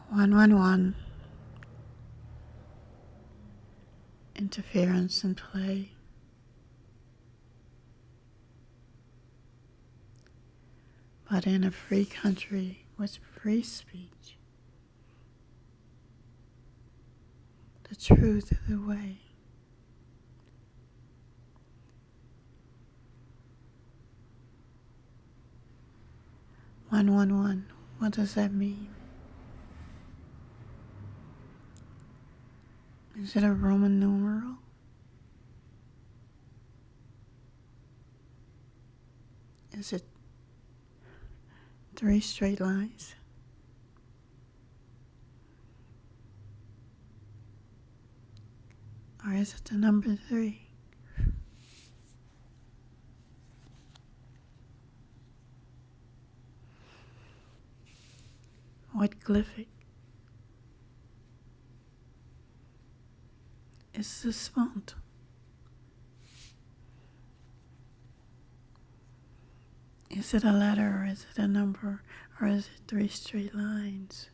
111. Interference in play. But in a free country with free speech, the truth is the way. "111, what does that mean? Is it a Roman numeral? Is it 3 straight lines? Or is it the number 3? What glyphic is this font? Is it a letter, or is it a number, or is it 3 straight lines?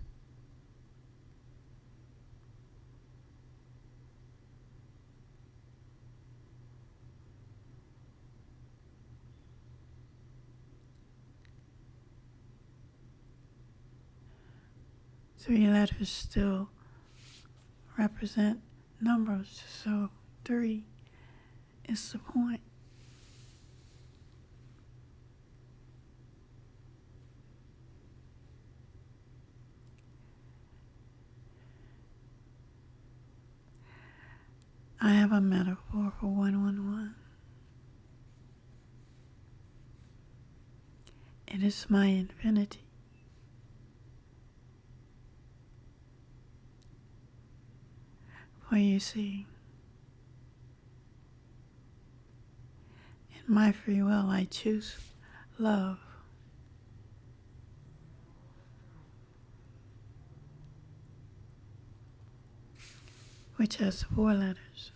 Three letters still represent numbers, so 3 is the point. I have a metaphor for 111. It is my infinity. For you see, in my free will I choose love. Which has 4 letters.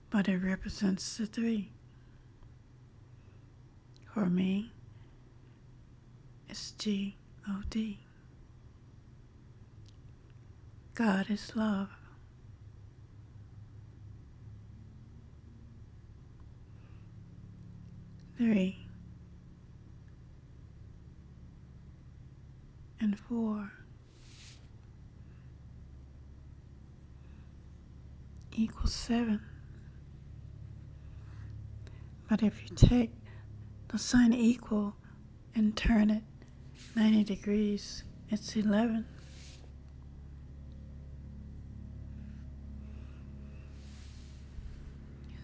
But it represents the 3. For me, it's God. God is love. Three and 4 equals 7. But if you take the sign equal and turn it 90 degrees, it's 11.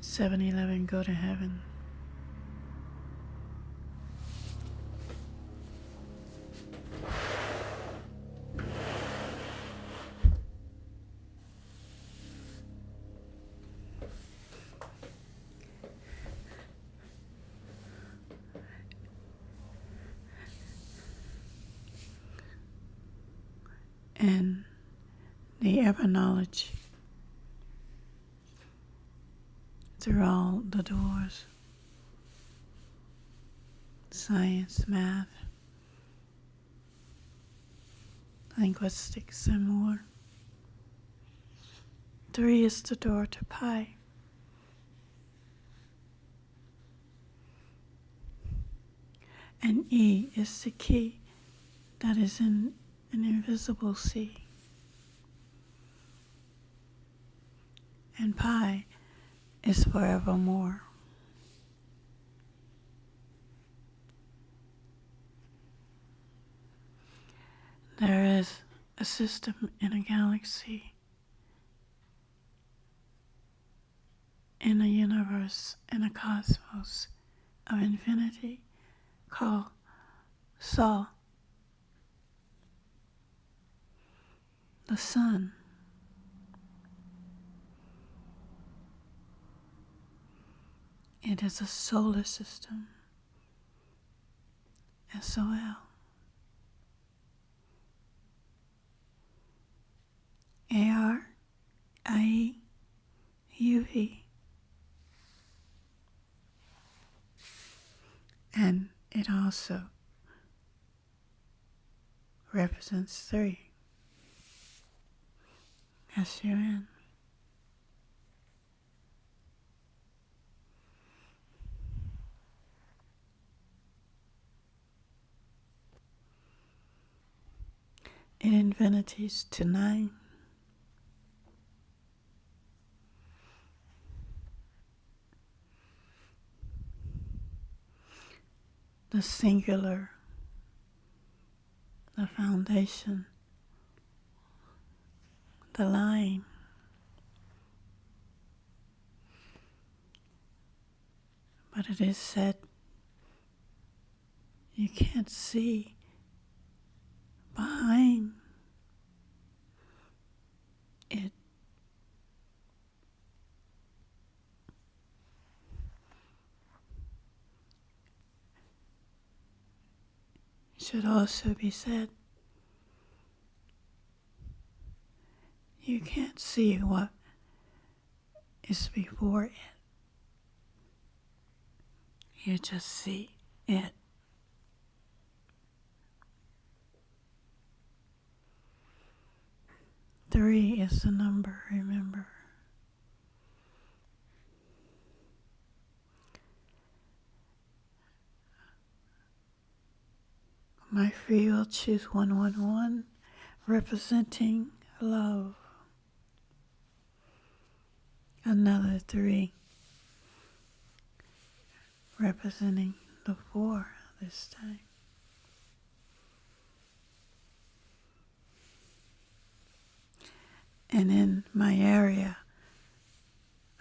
Seven, 11, go to heaven. And the ever knowledge through all the doors, science, math, linguistics, and more. 3 is the door to pi. And E is the key that is in an invisible sea. And pi is forevermore. There is a system in a galaxy, in a universe, in a cosmos of infinity called Sol, the sun. It is a solar system, SOL. ARIEUV. And it also represents 3. S-U-N. In infinities to 9. The singular, the foundation, the line. But it is said you can't see behind it. It should also be said you can't see what is before it. You just see it. Three is the number, remember. My free will choose 111, representing love. Another 3, representing the 4 this time. And in my area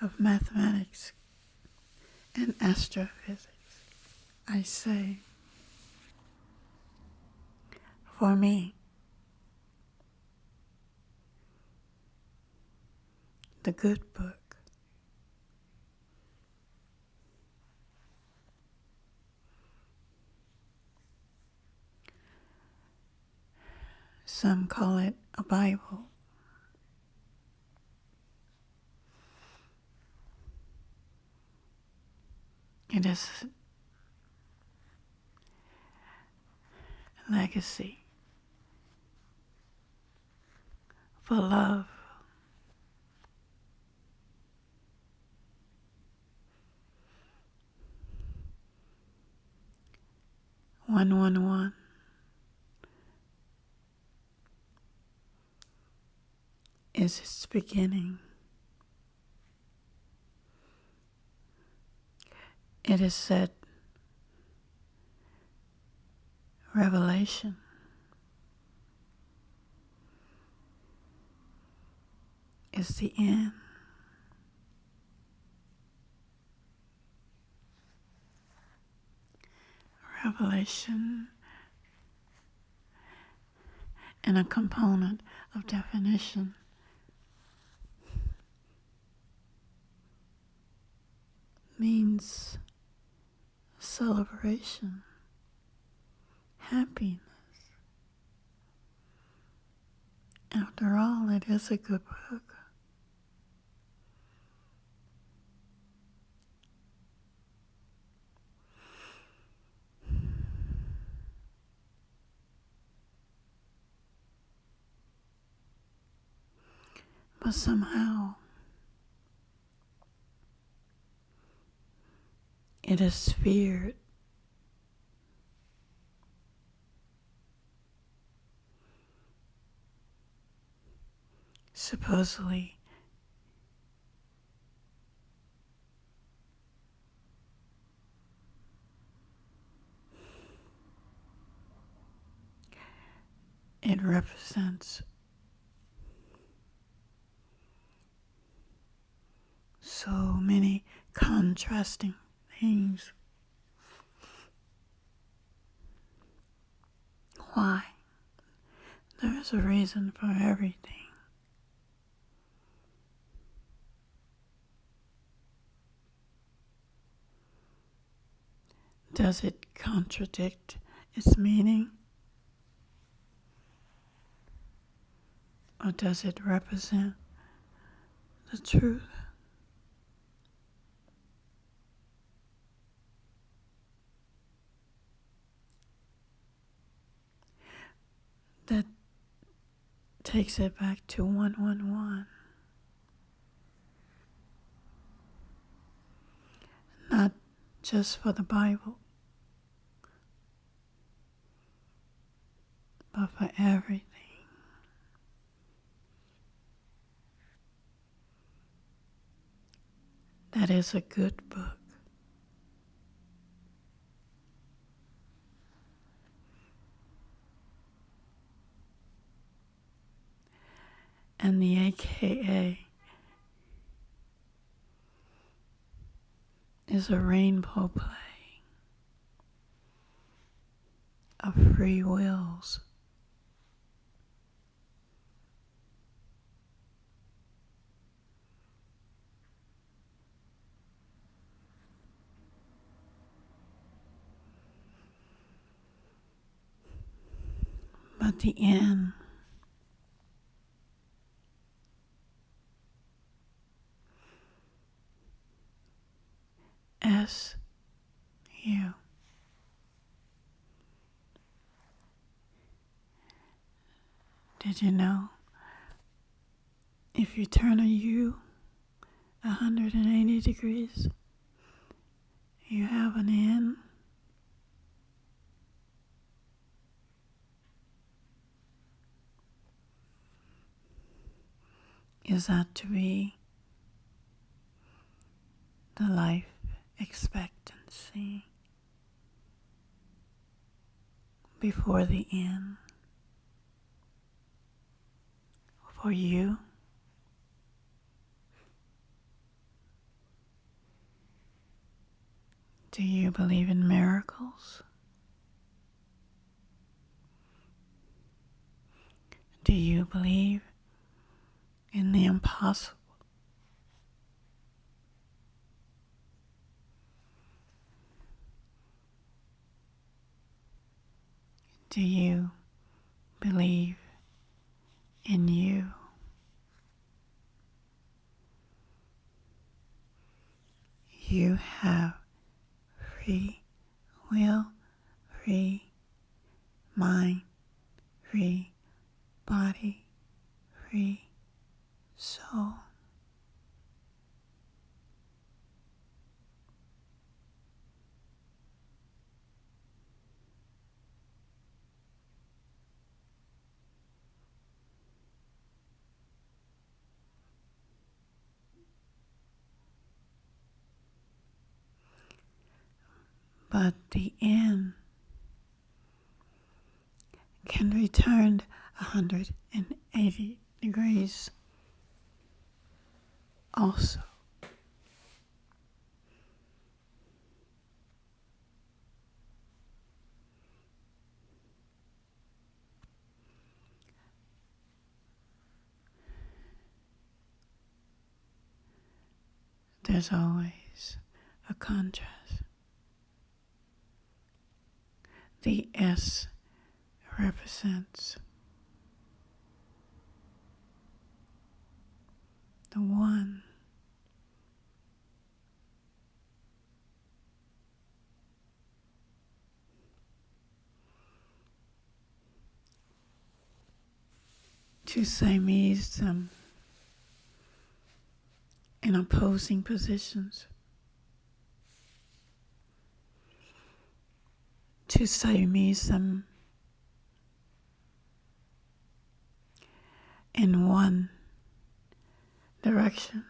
of mathematics and astrophysics, I say, for me, the good book, some call it a Bible. It is a legacy for love. One is its beginning. It is said revelation is the end. Revelation and a component of definition means celebration, happiness. After all, it is a good book. But somehow, it is feared. Supposedly, it represents so many contrasting things. Why? There is a reason for everything. Does it contradict its meaning? Or does it represent the truth? that takes it back to 111. Not just for the Bible, but for everything. That is a good book. And the AKA is a rainbow play of free wills. But the N S U. Did you know if you turn a U 180 degrees, you have an N? Is that to be the life expectancy before the end for you? Do you believe in miracles? Do you believe in the impossible? Do you believe in you? You have free will, free mind, free body, free soul. But the end can be turned 180 degrees also. There's always a contrast. The S represents the one. To Siamese them in opposing positions. To Siamese them in one direction.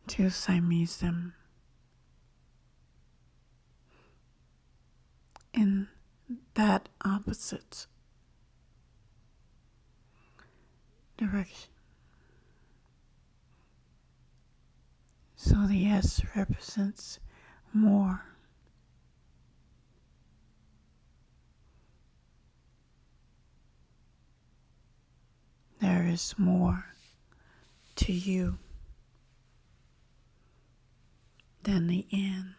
To Siamese them in that opposite direction. So the S represents more. There is more to you than the N.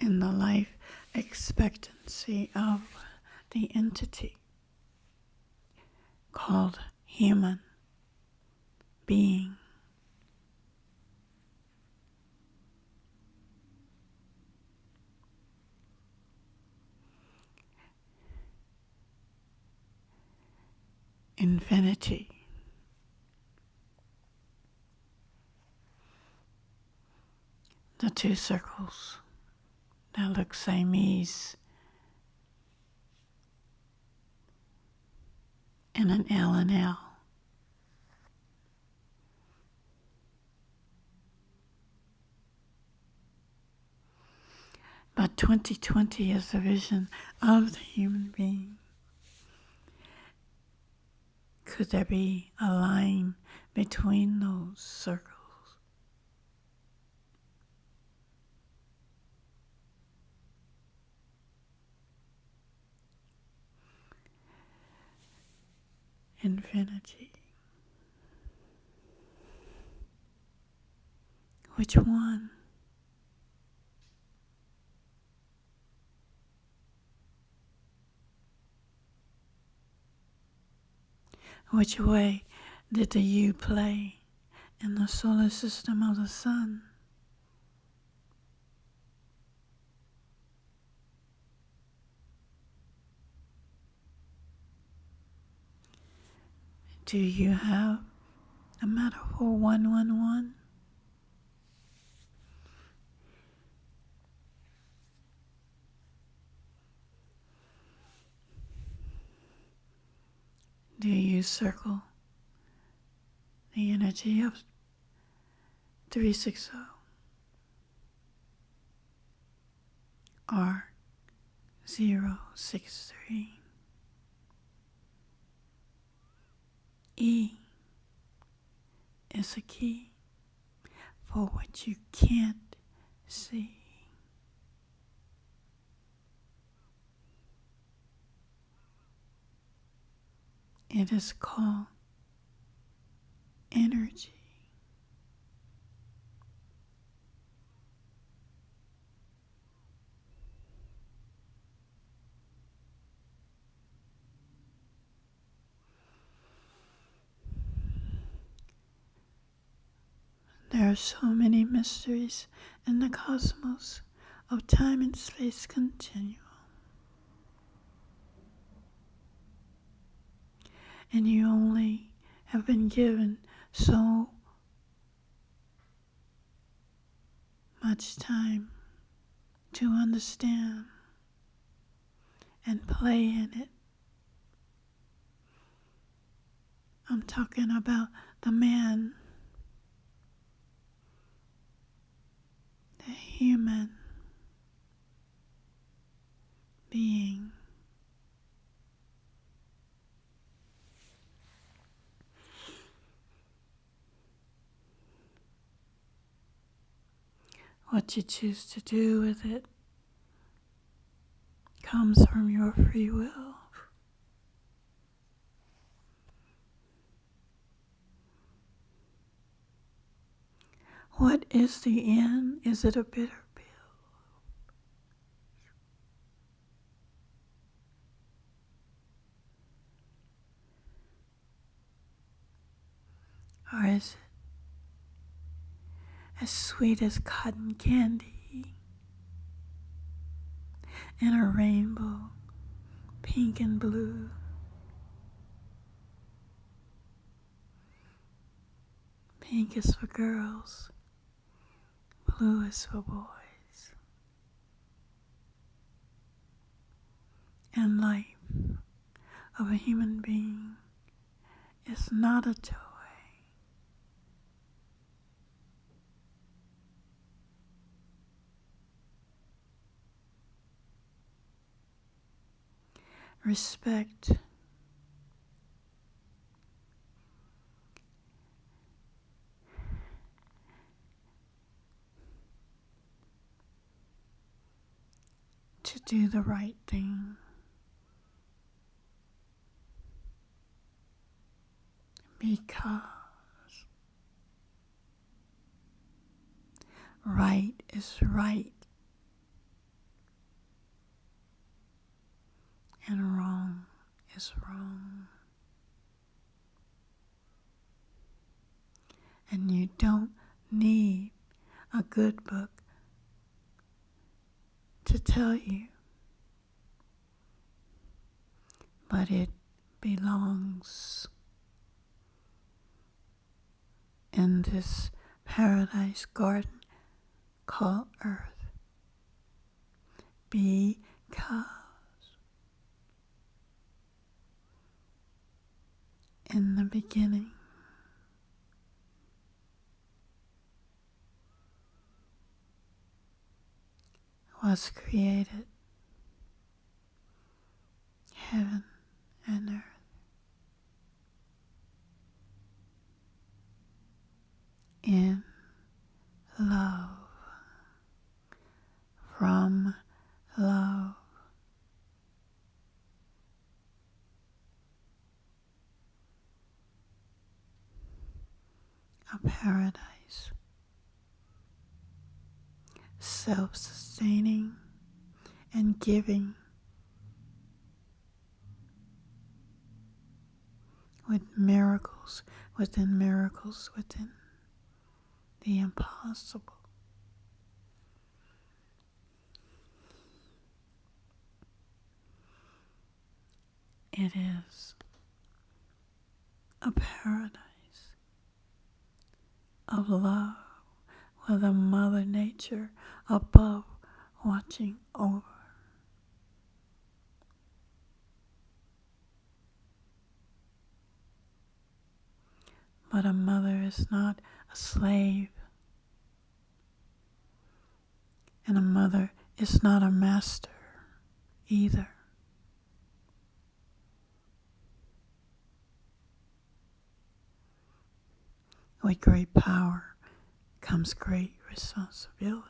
In the life expectancy of the entity. called human being. Infinity. The two circles that look Siamese and an L and L. But 2020 is the vision of the human being. Could there be a line between those circles? Infinity. Which one? Which way did the U play in the solar system of the sun? Do you have a metaphor 111? Do you circle the energy of 360 or 063? E is a key for what you can't see. It is called energy. There are so many mysteries in the cosmos of time and space continuum. And you only have been given so much time to understand and play in it. I'm talking about the man, the human being. What you choose to do with it comes from your free will. What is the end? Is it a bitter pill? Or is it as sweet as cotton candy in a rainbow, pink and blue? Pink is for girls, blue is for boys. And life of a human being is not a toy. Respect to do the right thing. Because right is right and wrong is wrong. And you don't need a good book to tell you, but it belongs in this paradise garden called Earth, because in the beginning was created heaven and earth. In love, from love, a paradise, self-sustaining and giving, with miracles within the impossible. It is a paradise of love with a Mother Nature above watching over. But a mother is not a slave, and a mother is not a master either. With great power comes great responsibility.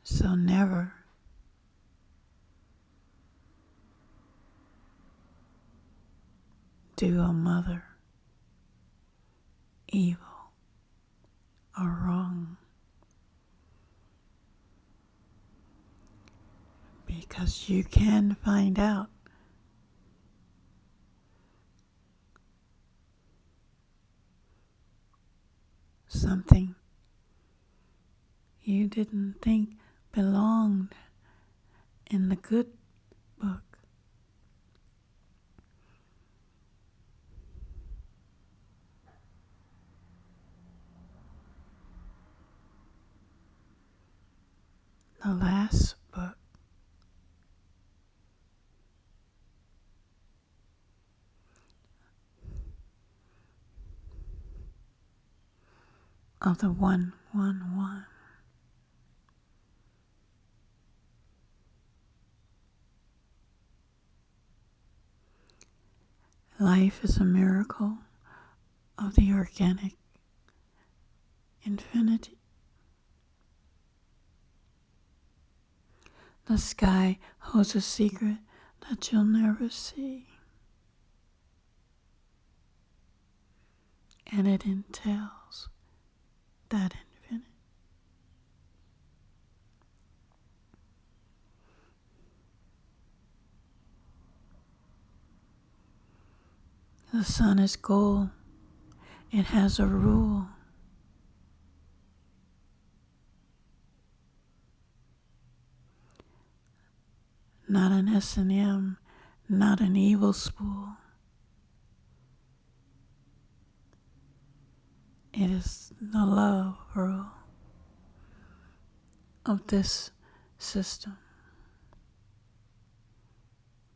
So never do a mother evil or wrong, because you can find out something you didn't think belonged in the good book. The last book of the 111. Life is a miracle of the organic infinity. The sky holds a secret that you'll never see, and it entails that infinite. The sun is gold. It has a rule. Not an S&M, not an evil spool. It is the love rule of this system.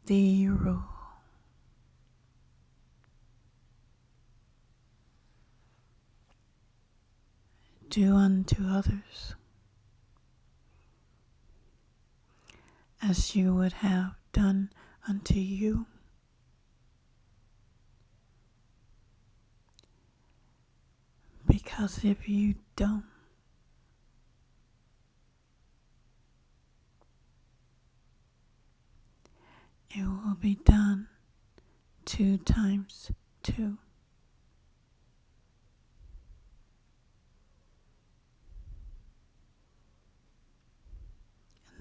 The rule. Do unto others as you would have done unto you. Because if you don't, it will be done 2 times 2.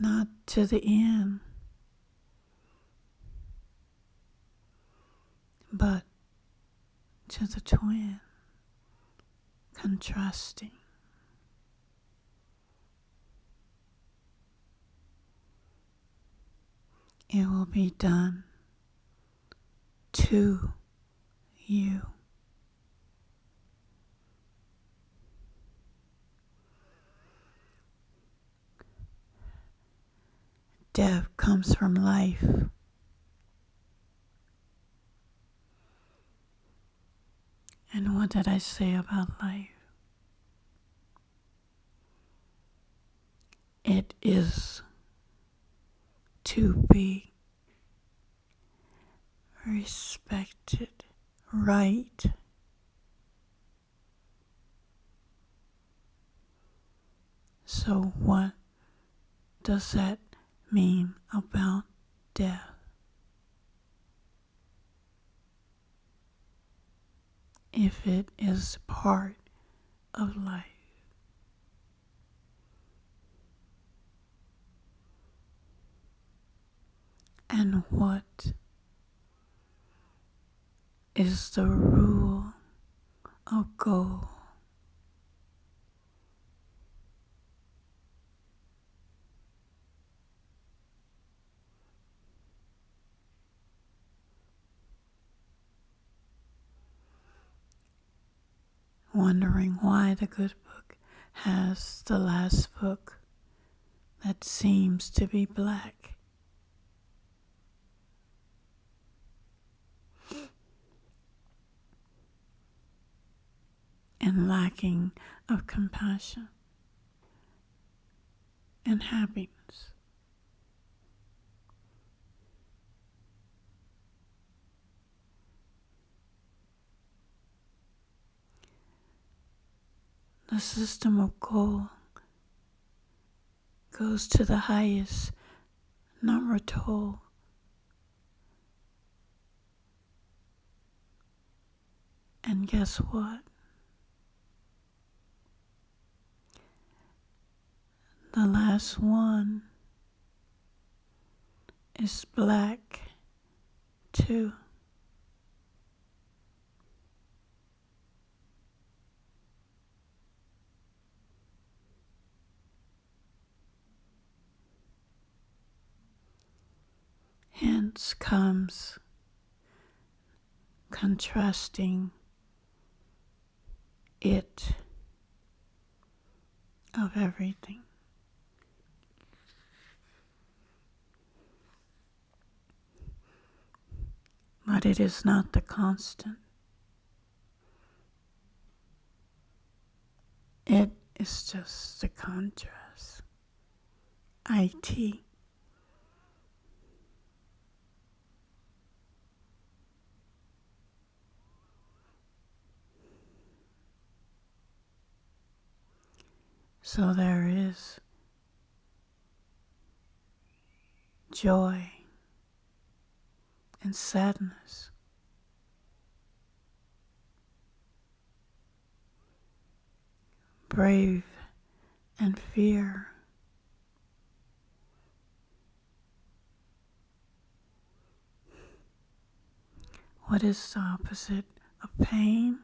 Not to the end, but to the twin, contrasting. It will be done to you. Death comes from life. And what did I say about life? It is to be respected, right? So what does that mean about death? If it is part of life. And what is the rule of goal? Wondering why the good book has the last book that seems to be black. And lacking of compassion and happiness. The system of goal goes to the highest number told. And guess what? The last one is black too. Hence comes contrasting it of everything. But it is not the constant. It is just the contrast. IT. So there is joy and sadness. Brave and fear. What is the opposite of pain?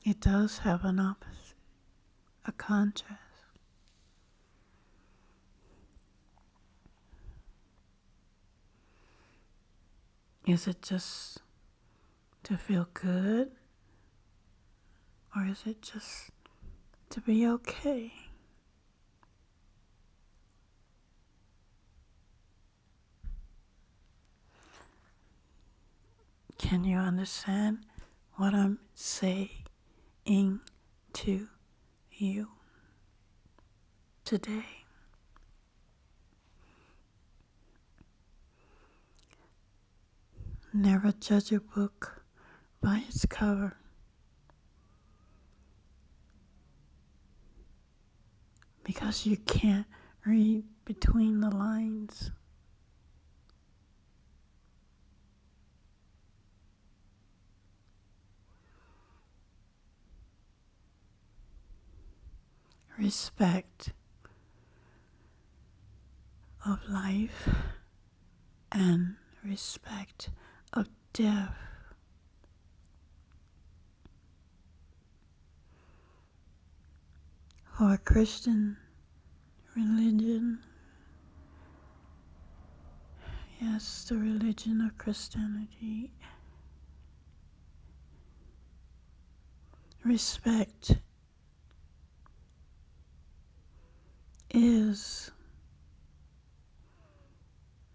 It does have an opposite, a contrast. Is it just to feel good? Or is it just to be okay? Can you understand what I'm saying to you today? Never judge a book by its cover. Because you can't read between the lines. Respect of life and respect of death. For Christian religion, yes, the religion of Christianity, respect is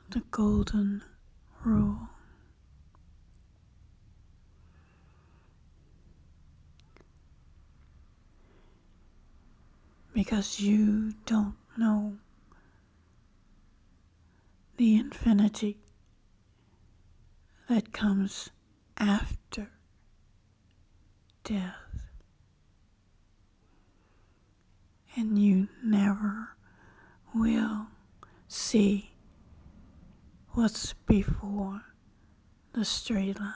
the golden rule. Because you don't know the infinity that comes after death. And you never will see what's before the straight line.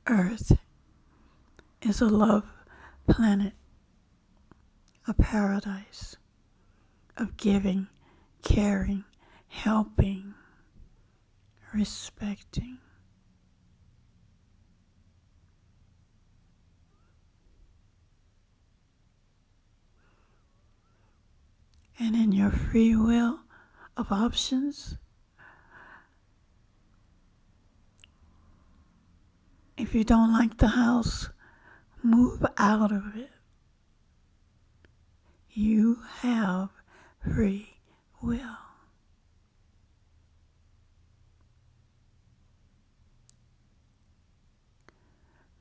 Earth is a love planet, a paradise of giving, caring, helping, respecting. And in your free will of options, if you don't like the house, move out of it. You have free will.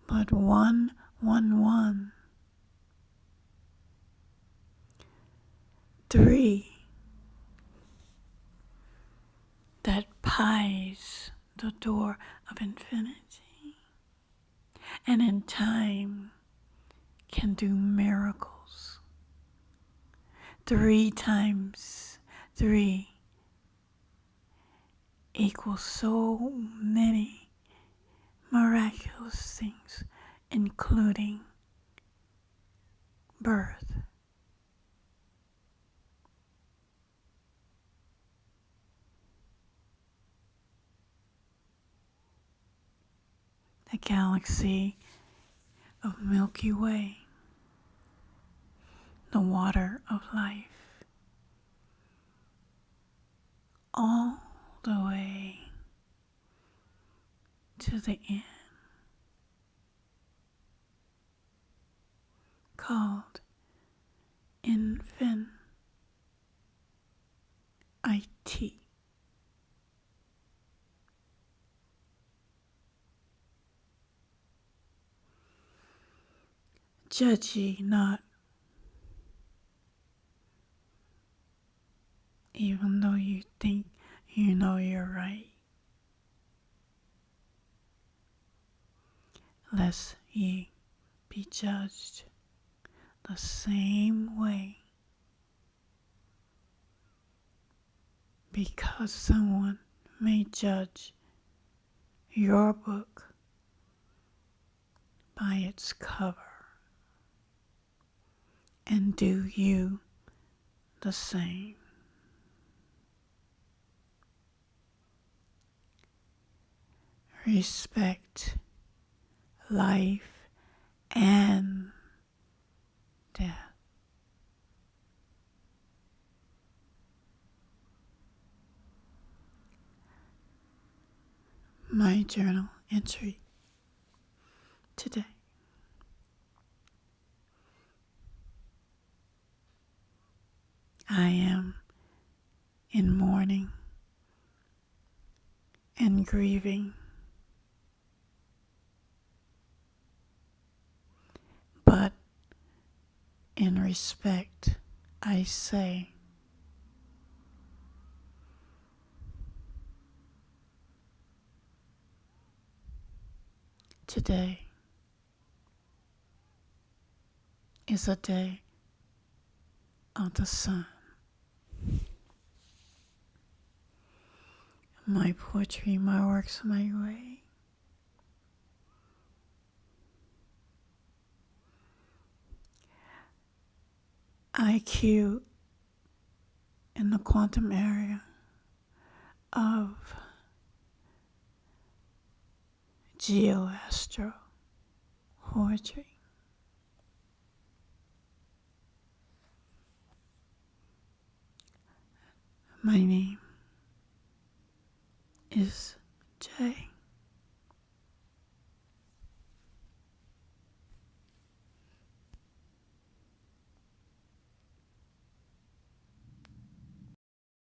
But 3 that pies the door of infinity, and in time can do miracles. 3 times 3 equals so many miraculous things, including birth. The galaxy of Milky Way, the water of life, all the way to the end, called infinity. Judge ye not, even though you think you know you're right, lest ye be judged the same way, because someone may judge your book by its cover and do you the same. Respect life and death. My journal entry today. I am in mourning and grieving, but in respect, I say, today is a day of the sun. My poetry, my works, my way. IQ in the quantum area of geoastro poetry. My name is Jay.